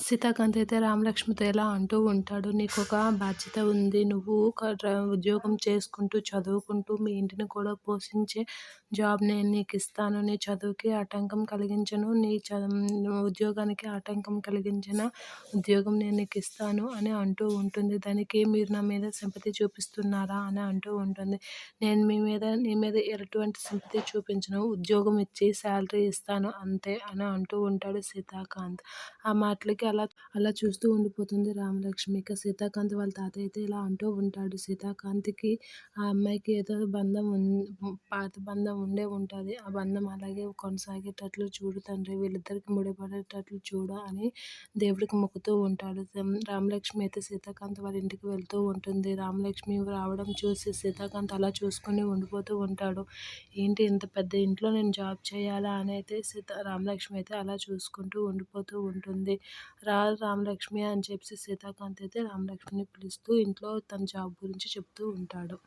సీతాకాంత్ అయితే రామలక్ష్మితో ఇలా అంటూ ఉంటాడు. "నీకొక బాధ్యత ఉంది. నువ్వు ఒక ఉద్యోగం చేసుకుంటూ, చదువుకుంటూ మీ ఇంటిని కూడా పోషించే జాబ్ నేను నీకిస్తాను. నీ చదువుకి ఆటంకం కలిగించను. ఉద్యోగానికి ఆటంకం కలిగించిన ఉద్యోగం నేను నీకిస్తాను" అని అంటూ ఉంటుంది. దానికి "మీరు నా మీద సింపతి చూపిస్తున్నారా?" అని అంటూ ఉంటుంది. "నేను నీ మీద ఎటువంటి సింపతి చూపించను. ఉద్యోగం ఇచ్చి శాలరీ ఇస్తాను అంతే" అని అంటూ ఉంటాడు సీతాకాంత్. ఆ మాటలకి అలా చూస్తూ ఉండిపోతుంది రామలక్ష్మి. ఇక సీతాకాంత్ వాళ్ళ తాతయ్య అయితే ఇలా అంటూ ఉంటాడు. "సీతాకాంత్‌కి ఆ అమ్మాయికి ఏదో పాత బంధం ఉండే ఉంటది. ఆ బంధం అలాగే కొనసాగేటట్లు చూడు తండ్రి. వీళ్ళిద్దరికి ముడిపడేటట్లు చూడు" అని దేవుడికి మొక్కుతూ ఉంటాడు. రామలక్ష్మి అయితే సీతాకాంత్ వాళ్ళ ఇంటికి వెళ్తూ ఉంటుంది. రామలక్ష్మి రావడం చూసి సీతాకాంత్ అలా చూసుకొని ఉండిపోతూ ఉంటాడు. ఏంటి ఇంత పెద్ద ఇంట్లో నేను జాబ్ చేయాలా అని అయితే రామలక్ష్మి అయితే అలా చూసుకుంటూ ఉండిపోతూ ఉంటుంది. "రా రామలక్ష్మి" అని చెప్పేసి సీతాకాంత్ అయితే రామలక్ష్మిని పిలుస్తూ ఇంట్లో తన జాబ్ గురించి చెప్తూ ఉంటాడు.